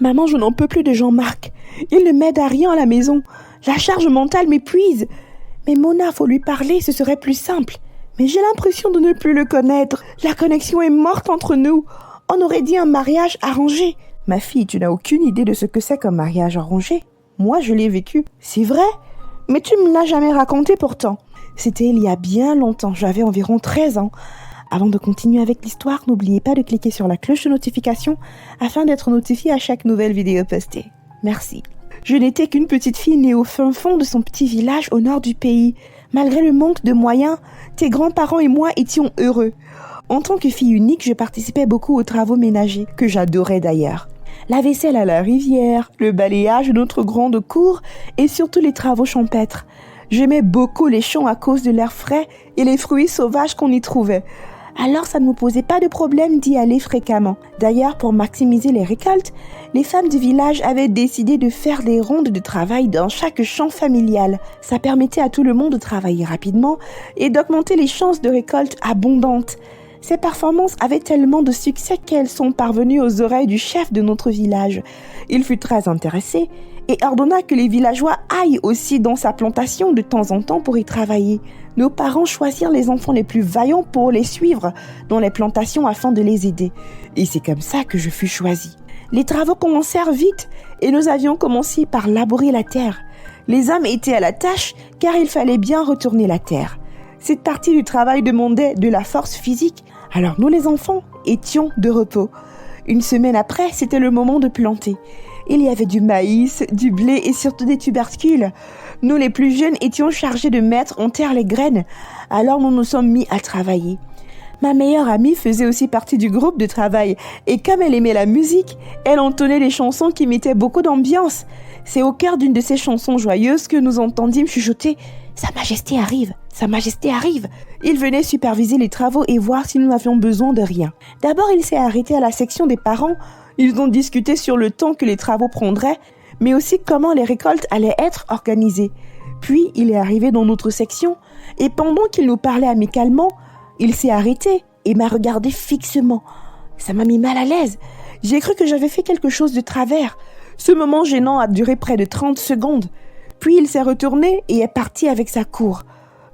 Maman, je n'en peux plus de Jean-Marc. Il ne m'aide à rien à la maison. La charge mentale m'épuise. Mais Mona, faut lui parler, ce serait plus simple. Mais j'ai l'impression de ne plus le connaître. La connexion est morte entre nous. On aurait dit un mariage arrangé. Ma fille, tu n'as aucune idée de ce que c'est qu'un mariage arrangé. Moi, je l'ai vécu. C'est vrai? Mais tu me l'as jamais raconté pourtant. C'était il y a bien longtemps. J'avais environ 13 ans. Avant de continuer avec l'histoire, n'oubliez pas de cliquer sur la cloche de notification afin d'être notifié à chaque nouvelle vidéo postée. Merci. Je n'étais qu'une petite fille née au fin fond de son petit village au nord du pays. Malgré le manque de moyens, tes grands-parents et moi étions heureux. En tant que fille unique, je participais beaucoup aux travaux ménagers, que j'adorais d'ailleurs. La vaisselle à la rivière, le balayage de notre grande cour et surtout les travaux champêtres. J'aimais beaucoup les champs à cause de l'air frais et les fruits sauvages qu'on y trouvait. Alors ça ne me posait pas de problème d'y aller fréquemment. D'ailleurs, pour maximiser les récoltes, les femmes du village avaient décidé de faire des rondes de travail dans chaque champ familial. Ça permettait à tout le monde de travailler rapidement et d'augmenter les chances de récoltes abondantes. Ces performances avaient tellement de succès qu'elles sont parvenues aux oreilles du chef de notre village. Il fut très intéressé et ordonna que les villageois aillent aussi dans sa plantation de temps en temps pour y travailler. Nos parents choisirent les enfants les plus vaillants pour les suivre dans les plantations afin de les aider. Et c'est comme ça que je fus choisie. Les travaux commencèrent vite et nous avions commencé par labourer la terre. Les hommes étaient à la tâche car il fallait bien retourner la terre. Cette partie du travail demandait de la force physique, alors nous les enfants étions de repos. Une semaine après, c'était le moment de planter. Il y avait du maïs, du blé et surtout des tubercules. Nous les plus jeunes étions chargés de mettre en terre les graines, alors nous nous sommes mis à travailler. Ma meilleure amie faisait aussi partie du groupe de travail et comme elle aimait la musique, elle entonnait des chansons qui mettaient beaucoup d'ambiance. C'est au cœur d'une de ces chansons joyeuses que nous entendîmes chuchoter « Sa Majesté arrive, Sa Majesté arrive !» Il venait superviser les travaux et voir si nous avions besoin de rien. D'abord, il s'est arrêté à la section des parents. Ils ont discuté sur le temps que les travaux prendraient, mais aussi comment les récoltes allaient être organisées. Puis, il est arrivé dans notre section et pendant qu'il nous parlait amicalement, il s'est arrêté et m'a regardé fixement. Ça m'a mis mal à l'aise. J'ai cru que j'avais fait quelque chose de travers. Ce moment gênant a duré près de 30 secondes. Puis il s'est retourné et est parti avec sa cour.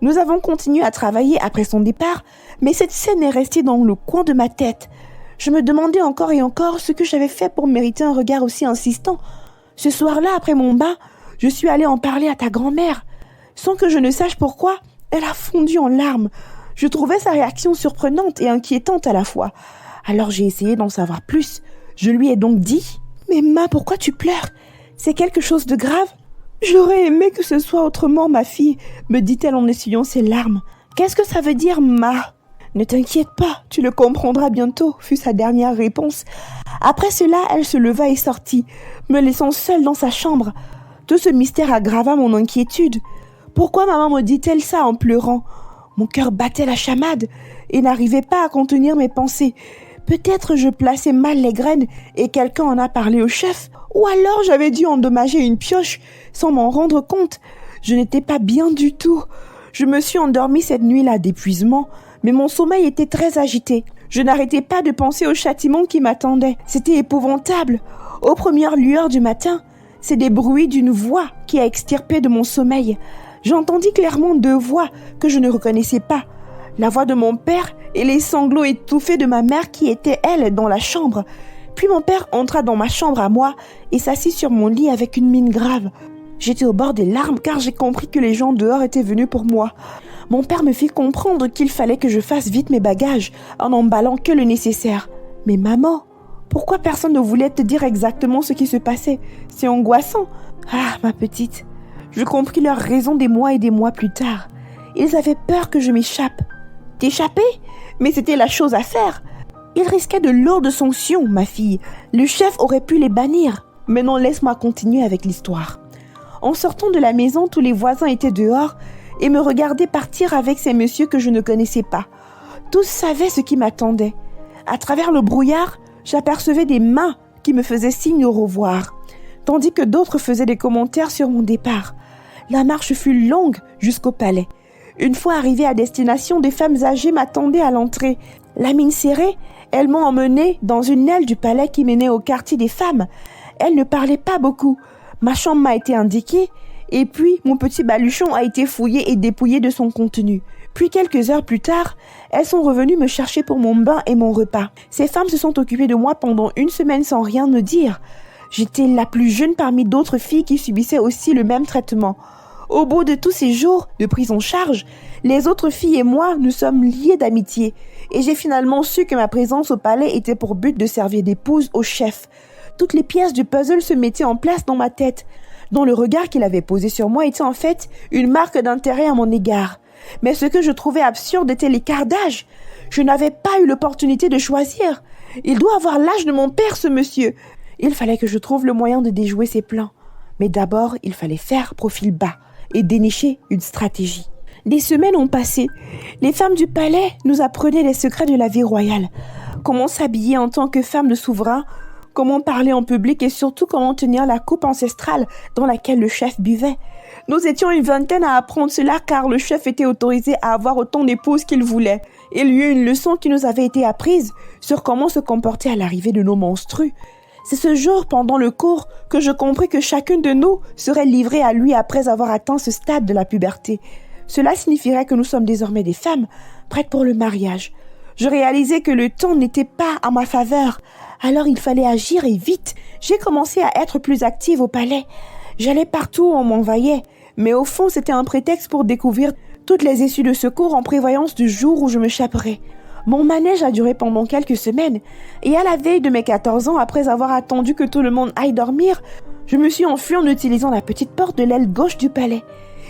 Nous avons continué à travailler après son départ, mais cette scène est restée dans le coin de ma tête. Je me demandais encore et encore ce que j'avais fait pour mériter un regard aussi insistant. Ce soir-là, après mon bain, je suis allée en parler à ta grand-mère. Sans que je ne sache pourquoi, elle a fondu en larmes. Je trouvais sa réaction surprenante et inquiétante à la fois. Alors j'ai essayé d'en savoir plus. Je lui ai donc dit « Mais Ma, pourquoi tu pleures? C'est quelque chose de grave ?» « J'aurais aimé que ce soit autrement, ma fille, » me dit-elle en essuyant ses larmes. « Qu'est-ce que ça veut dire, Ma ?»« Ne t'inquiète pas, tu le comprendras bientôt, » fut sa dernière réponse. Après cela, elle se leva et sortit, me laissant seule dans sa chambre. Tout ce mystère aggrava mon inquiétude. Pourquoi maman me dit-elle ça en pleurant? Mon cœur battait la chamade et n'arrivait pas à contenir mes pensées. Peut-être je plaçais mal les graines et quelqu'un en a parlé au chef. Ou alors j'avais dû endommager une pioche sans m'en rendre compte. Je n'étais pas bien du tout. Je me suis endormie cette nuit-là d'épuisement, mais mon sommeil était très agité. Je n'arrêtais pas de penser au châtiment qui m'attendait. C'était épouvantable. Aux premières lueurs du matin, c'est des bruits d'une voix qui a extirpé de mon sommeil. J'entendis clairement 2 voix que je ne reconnaissais pas. La voix de mon père et les sanglots étouffés de ma mère qui était, elle, dans la chambre. Puis mon père entra dans ma chambre à moi et s'assit sur mon lit avec une mine grave. J'étais au bord des larmes car j'ai compris que les gens dehors étaient venus pour moi. Mon père me fit comprendre qu'il fallait que je fasse vite mes bagages en n'emballant que le nécessaire. Mais maman, pourquoi personne ne voulait te dire exactement ce qui se passait? C'est angoissant. Ah, ma petite, je compris leur raison des mois et des mois plus tard. Ils avaient peur que je m'échappe. T'échapper? Mais c'était la chose à faire. Ils risquaient de lourdes sanctions, ma fille. Le chef aurait pu les bannir. Mais non, laisse-moi continuer avec l'histoire. En sortant de la maison, tous les voisins étaient dehors et me regardaient partir avec ces messieurs que je ne connaissais pas. Tous savaient ce qui m'attendait. À travers le brouillard, j'apercevais des mains qui me faisaient signe au revoir, tandis que d'autres faisaient des commentaires sur mon départ. La marche fut longue jusqu'au palais. Une fois arrivée à destination, des femmes âgées m'attendaient à l'entrée. La mine serrée, Elles m'ont emmenée dans une aile du palais qui menait au quartier des femmes. Elles ne parlaient pas beaucoup. Ma chambre m'a été indiquée, et puis mon petit baluchon a été fouillé et dépouillé de son contenu. Puis quelques heures plus tard, elles sont revenues me chercher pour mon bain et mon repas. Ces femmes se sont occupées de moi pendant une semaine sans rien me dire. J'étais la plus jeune parmi d'autres filles qui subissaient aussi le même traitement. Au bout de tous ces jours de prise en charge, les autres filles et moi nous sommes liées d'amitié. Et j'ai finalement su que ma présence au palais était pour but de servir d'épouse au chef. Toutes les pièces du puzzle se mettaient en place dans ma tête, dont le regard qu'il avait posé sur moi était en fait une marque d'intérêt à mon égard. Mais ce que je trouvais absurde était l'écart d'âge. Je n'avais pas eu l'opportunité de choisir. Il doit avoir l'âge de mon père, ce monsieur. Il fallait que je trouve le moyen de déjouer ses plans. Mais d'abord, il fallait faire profil bas et dénicher une stratégie. Des semaines ont passé. Les femmes du palais nous apprenaient les secrets de la vie royale. Comment s'habiller en tant que femme de souverain, comment parler en public et surtout comment tenir la coupe ancestrale dans laquelle le chef buvait. Nous étions une vingtaine à apprendre cela car le chef était autorisé à avoir autant d'épouses qu'il voulait. Il y eut une leçon qui nous avait été apprise sur comment se comporter à l'arrivée de nos menstrues. C'est ce jour, pendant le cours, que je compris que chacune de nous serait livrée à lui après avoir atteint ce stade de la puberté. Cela signifierait que nous sommes désormais des femmes prêtes pour le mariage. Je réalisais que le temps n'était pas à ma faveur. Alors il fallait agir et vite. J'ai commencé à être plus active au palais. J'allais partout où on m'envoyait. Mais au fond, c'était un prétexte pour découvrir toutes les issues de secours en prévoyance du jour où je me chaperais. Mon manège a duré pendant quelques semaines. Et à la veille de mes 14 ans, après avoir attendu que tout le monde aille dormir, je me suis enfuie en utilisant la petite porte de l'aile gauche du palais.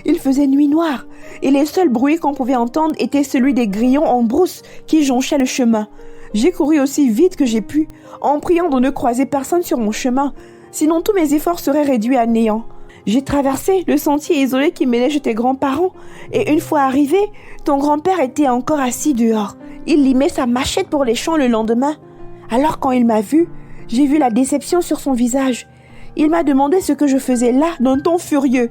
Il faisait nuit noire, et les seuls bruits qu'on pouvait entendre étaient celui des grillons en brousse qui jonchaient le chemin. J'ai couru aussi vite que j'ai pu, en priant de ne croiser personne sur mon chemin, sinon tous mes efforts seraient réduits à néant. J'ai traversé le sentier isolé qui menait chez tes grands-parents, et une fois arrivé, ton grand-père était encore assis dehors. Il limait sa machette pour les champs le lendemain. Alors quand il m'a vue, j'ai vu la déception sur son visage. Il m'a demandé ce que je faisais là, d'un ton furieux.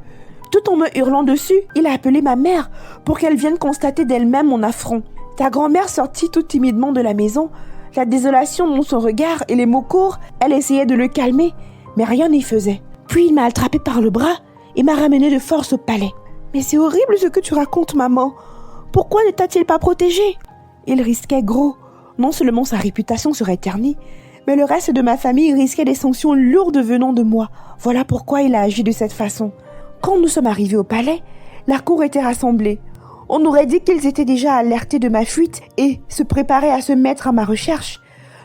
Tout en me hurlant dessus, il a appelé ma mère pour qu'elle vienne constater d'elle-même mon affront. Ta grand-mère sortit tout timidement de la maison. La désolation dans son regard et les mots courts, elle essayait de le calmer, mais rien n'y faisait. Puis il m'a attrapé par le bras et m'a ramené de force au palais. « Mais c'est horrible ce que tu racontes, maman. Pourquoi ne t'a-t-il pas protégée ?» Il risquait gros. Non seulement sa réputation serait ternie, mais le reste de ma famille risquait des sanctions lourdes venant de moi. Voilà pourquoi il a agi de cette façon. Quand nous sommes arrivés au palais, la cour était rassemblée. On aurait dit qu'ils étaient déjà alertés de ma fuite et se préparaient à se mettre à ma recherche.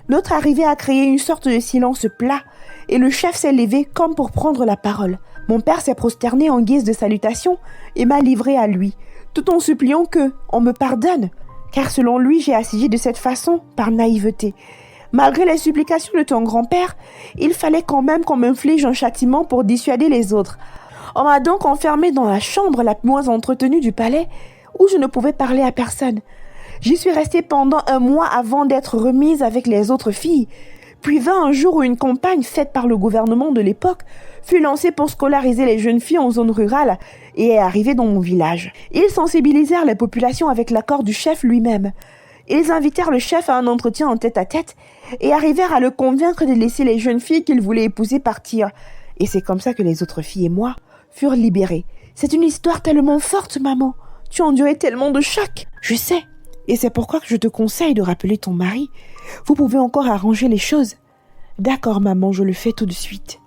Notre arrivée a créé une sorte de silence plat et le chef s'est levé comme pour prendre la parole. Mon père s'est prosterné en guise de salutation et m'a livré à lui, tout en suppliant on me pardonne, car selon lui j'ai agi de cette façon par naïveté. Malgré les supplications de ton grand-père, il fallait quand même qu'on m'inflige un châtiment pour dissuader les autres. On m'a donc enfermée dans la chambre la moins entretenue du palais, où je ne pouvais parler à personne. J'y suis restée pendant 1 mois avant d'être remise avec les autres filles. Puis vint un jour où une campagne faite par le gouvernement de l'époque fut lancée pour scolariser les jeunes filles en zone rurale et est arrivée dans mon village. Ils sensibilisèrent les populations avec l'accord du chef lui-même. Ils invitèrent le chef à un entretien en tête-à-tête et arrivèrent à le convaincre de laisser les jeunes filles qu'il voulait épouser partir. Et c'est comme ça que les autres filles et moi furent libérées. C'est une histoire tellement forte, maman. Tu as enduré tellement de chocs. Je sais. Et c'est pourquoi que je te conseille de rappeler ton mari. Vous pouvez encore arranger les choses. D'accord, maman, je le fais tout de suite.